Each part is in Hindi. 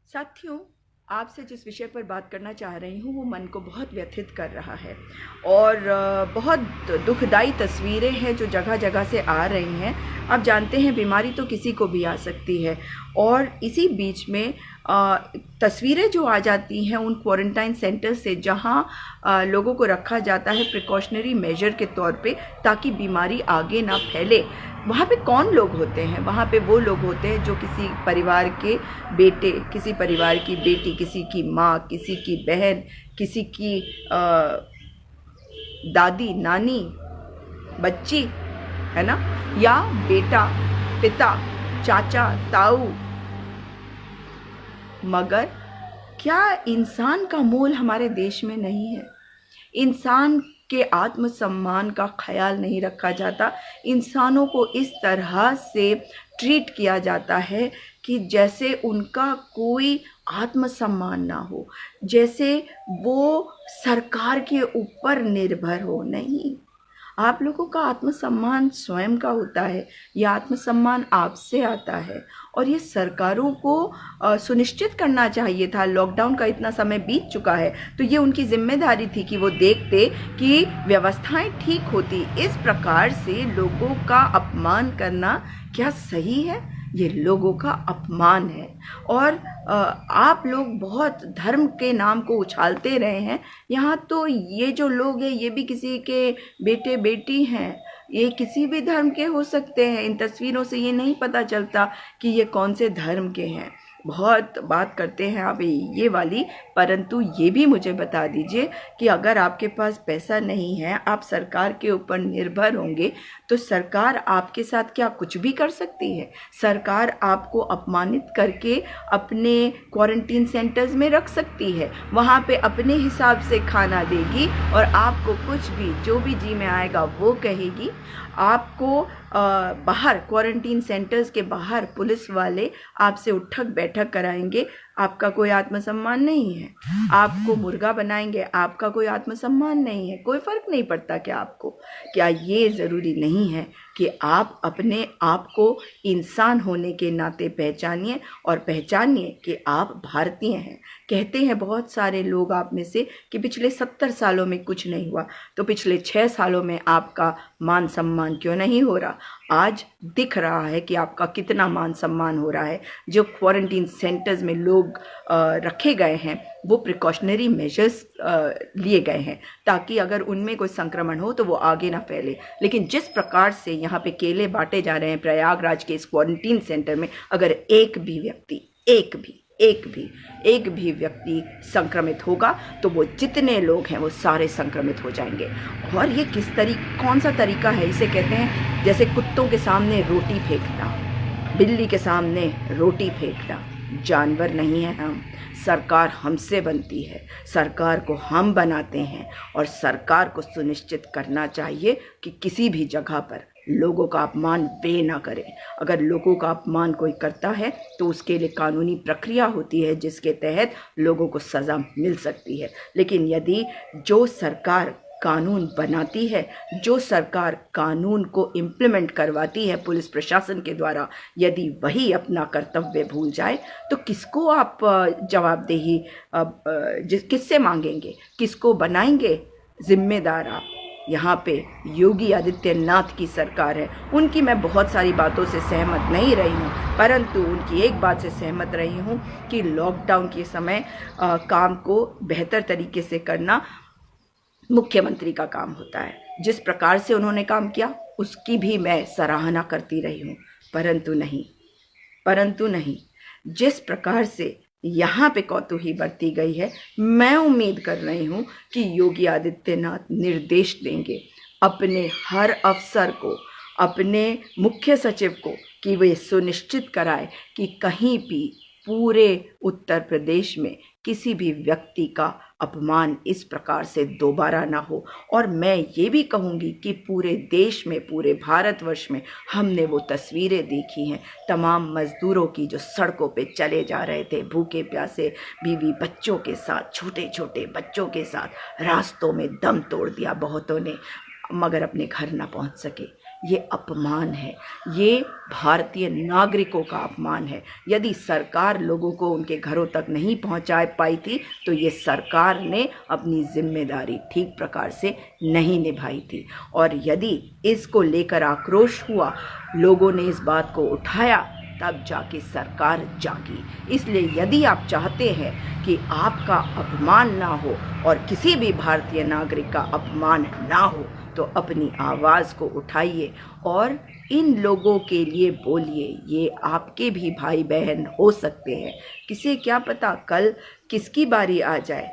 साथियों, आपसे जिस विषय पर बात करना चाह रही हूँ वो मन को बहुत व्यथित कर रहा है और बहुत दुखदाई तस्वीरें हैं जो जगह जगह से आ रही हैं। आप जानते हैं बीमारी तो किसी को भी आ सकती है और इसी बीच में तस्वीरें जो आ जाती हैं उन क्वारंटाइन सेंटर से जहाँ लोगों को रखा जाता है प्रिकॉशनरी मेजर के तौर पे ताकि बीमारी आगे ना फैले। वहाँ पे कौन लोग होते हैं? वहाँ पे वो लोग होते हैं जो किसी परिवार के बेटे, किसी परिवार की बेटी, किसी की माँ, किसी की बहन, किसी की दादी, नानी, बच्ची, है ना, या बेटा, पिता, चाचा, ताऊ। मगर क्या इंसान का मोल हमारे देश में नहीं है? इंसान के आत्मसम्मान का ख्याल नहीं रखा जाता। इंसानों को इस तरह से ट्रीट किया जाता है कि जैसे उनका कोई आत्मसम्मान ना हो, जैसे वो सरकार के ऊपर निर्भर हो। नहीं, आप लोगों का आत्मसम्मान स्वयं का होता है। ये आत्मसम्मान आपसे आता है और ये सरकारों को सुनिश्चित करना चाहिए था। लॉकडाउन का इतना समय बीत चुका है तो ये उनकी जिम्मेदारी थी कि वो देखते कि व्यवस्थाएं ठीक होती। इस प्रकार से लोगों का अपमान करना क्या सही है? ये लोगों का अपमान है और आप लोग बहुत धर्म के नाम को उछालते रहे हैं। यहाँ तो ये जो लोग हैं ये भी किसी के बेटे बेटी हैं, ये किसी भी धर्म के हो सकते हैं। इन तस्वीरों से ये नहीं पता चलता कि ये कौन से धर्म के हैं। बहुत बात करते हैं आप ये वाली, परंतु ये भी मुझे बता दीजिए कि अगर आपके पास पैसा नहीं है, आप सरकार के ऊपर निर्भर होंगे तो सरकार आपके साथ क्या कुछ भी कर सकती है? सरकार आपको अपमानित करके अपने क्वारंटीन सेंटर्स में रख सकती है, वहाँ पे अपने हिसाब से खाना देगी और आपको कुछ भी जो भी जी में आएगा वो कहेगी। आपको बाहर क्वारंटीन सेंटर्स के बाहर पुलिस वाले आपसे उठक बैठक कराएंगे, आपका कोई आत्मसम्मान नहीं है। आपको मुर्गा बनाएंगे, आपका कोई आत्मसम्मान नहीं है। कोई फर्क नहीं पड़ता क्या आपको? क्या ये ज़रूरी नहीं है कि आप अपने आप को इंसान होने के नाते पहचानिए और पहचानिए कि आप भारतीय हैं। कहते हैं बहुत सारे लोग आप में से कि पिछले 70 सालों में कुछ नहीं हुआ, तो पिछले 6 सालों में आपका मान सम्मान क्यों नहीं हो रहा? आज दिख रहा है कि आपका कितना मान सम्मान हो रहा है। जो क्वारंटीन सेंटर्स में लोग रखे गए हैं वो प्रिकॉशनरी मेजर्स लिए गए हैं ताकि अगर उनमें कोई संक्रमण हो तो वो आगे ना फैले। लेकिन जिस प्रकार से यहाँ पे केले बांटे जा रहे हैं प्रयागराज के इस क्वारंटीन सेंटर में, अगर एक भी व्यक्ति संक्रमित होगा तो वो जितने लोग हैं वो सारे संक्रमित हो जाएंगे। और ये कौन सा तरीका है? इसे कहते हैं जैसे कुत्तों के सामने रोटी फेंकना, बिल्ली के सामने रोटी फेंकना। जानवर नहीं है हम, सरकार हमसे बनती है, सरकार को हम बनाते हैं और सरकार को सुनिश्चित करना चाहिए कि किसी भी जगह पर लोगों का अपमान वे ना करें। अगर लोगों का अपमान कोई करता है तो उसके लिए कानूनी प्रक्रिया होती है जिसके तहत लोगों को सज़ा मिल सकती है। लेकिन यदि जो सरकार कानून बनाती है, जो सरकार कानून को इम्प्लीमेंट करवाती है पुलिस प्रशासन के द्वारा, यदि वही अपना कर्तव्य भूल जाए तो किसको आप जवाबदेही किससे मांगेंगे? किसको बनाएंगे जिम्मेदार आप? यहाँ पे योगी आदित्यनाथ की सरकार है। उनकी मैं बहुत सारी बातों से सहमत नहीं रही हूँ, परंतु उनकी एक बात से सहमत रही हूँ कि लॉकडाउन के समय काम को बेहतर तरीके से करना मुख्यमंत्री का काम होता है। जिस प्रकार से उन्होंने काम किया उसकी भी मैं सराहना करती रही हूँ, परंतु नहीं, जिस प्रकार से यहाँ पे कौतूही बरती गई है, मैं उम्मीद कर रही हूँ कि योगी आदित्यनाथ निर्देश देंगे अपने हर अफसर को, अपने मुख्य सचिव को, कि वे सुनिश्चित कराए कि कहीं भी पूरे उत्तर प्रदेश में किसी भी व्यक्ति का अपमान इस प्रकार से दोबारा ना हो। और मैं ये भी कहूँगी कि पूरे देश में, पूरे भारतवर्ष में हमने वो तस्वीरें देखी हैं तमाम मज़दूरों की जो सड़कों पे चले जा रहे थे भूखे प्यासे, बीवी बच्चों के साथ, छोटे छोटे बच्चों के साथ। रास्तों में दम तोड़ दिया बहुतों ने, मगर अपने घर ना पहुँच सके। ये अपमान है, ये भारतीय नागरिकों का अपमान है। यदि सरकार लोगों को उनके घरों तक नहीं पहुंचा पाई थी तो ये सरकार ने अपनी जिम्मेदारी ठीक प्रकार से नहीं निभाई थी। और यदि इसको लेकर आक्रोश हुआ, लोगों ने इस बात को उठाया, तब जाके सरकार जागी। इसलिए यदि आप चाहते हैं कि आपका अपमान ना हो और किसी भी भारतीय नागरिक का अपमान ना हो, तो अपनी आवाज़ को उठाइए और इन लोगों के लिए बोलिए। ये आपके भी भाई बहन हो सकते हैं। किसे क्या पता कल किसकी बारी आ जाए,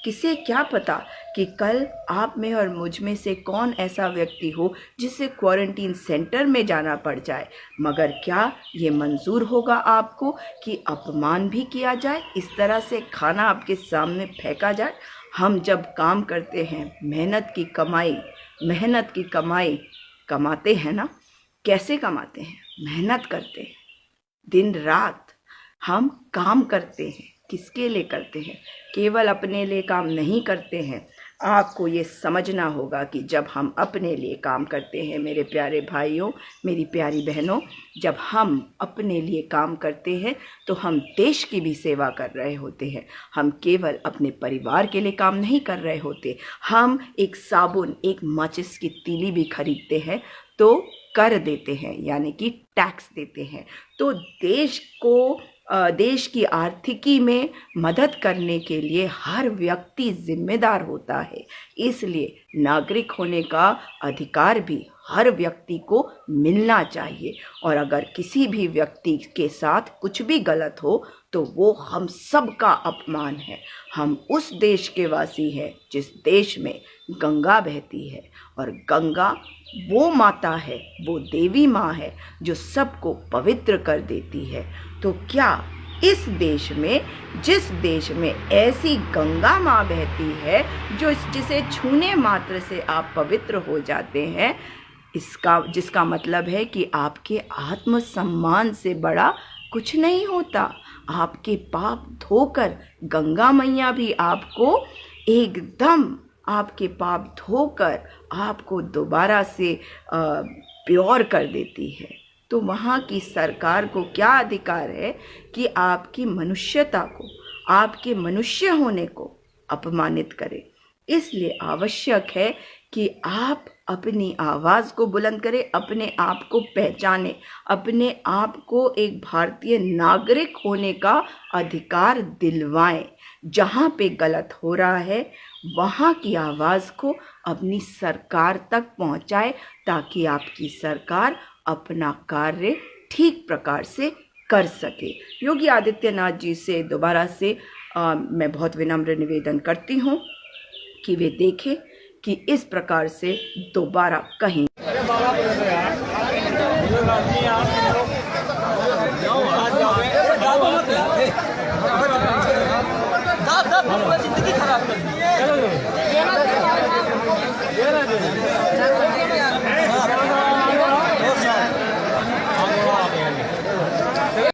किसे क्या पता कि कल आप में और मुझ में से कौन ऐसा व्यक्ति हो जिसे क्वारंटीन सेंटर में जाना पड़ जाए। मगर क्या ये मंजूर होगा आपको कि अपमान भी किया जाए, इस तरह से खाना आपके सामने फेंका जाए? हम जब काम करते हैं, मेहनत की कमाई कमाते हैं ना, कैसे कमाते हैं? मेहनत करते हैं, दिन रात हम काम करते हैं। किसके लिए करते हैं? केवल अपने लिए काम नहीं करते हैं। आपको ये समझना होगा कि जब हम अपने लिए काम करते हैं, मेरे प्यारे भाइयों, मेरी प्यारी बहनों, जब हम अपने लिए काम करते हैं तो हम देश की भी सेवा कर रहे होते हैं। हम केवल अपने परिवार के लिए काम नहीं कर रहे होते। हम एक साबुन, एक माचिस की तीली भी खरीदते हैं तो कर देते हैं, यानी कि टैक्स देते हैं। तो देश की आर्थिकी में मदद करने के लिए हर व्यक्ति जिम्मेदार होता है। इसलिए नागरिक होने का अधिकार भी हर व्यक्ति को मिलना चाहिए। और अगर किसी भी व्यक्ति के साथ कुछ भी गलत हो तो वो हम सब का अपमान है। हम उस देश के वासी हैं जिस देश में गंगा बहती है, और गंगा वो माता है, वो देवी माँ है जो सबको पवित्र कर देती है। तो क्या इस देश में, जिस देश में ऐसी गंगा माँ बहती है जिसे छूने मात्र से आप पवित्र हो जाते हैं, जिसका मतलब है कि आपके आत्मसम्मान से बड़ा कुछ नहीं होता। आपके पाप धोकर गंगा मैया भी आपको एकदम, आपके पाप धोकर आपको दोबारा से प्योर कर देती है। तो वहाँ की सरकार को क्या अधिकार है कि आपकी मनुष्यता को, आपके मनुष्य होने को अपमानित करे? इसलिए आवश्यक है कि आप अपनी आवाज़ को बुलंद करें, अपने आप को पहचानें, अपने आप को एक भारतीय नागरिक होने का अधिकार दिलवाएं। जहाँ पे गलत हो रहा है वहाँ की आवाज़ को अपनी सरकार तक पहुँचाए, ताकि आपकी सरकार अपना कार्य ठीक प्रकार से कर सके। योगी आदित्यनाथ जी से दोबारा से मैं बहुत विनम्र निवेदन करती हूँ कि वे देखें कि इस प्रकार से दोबारा कहीं जिंदगी खराब कर दी।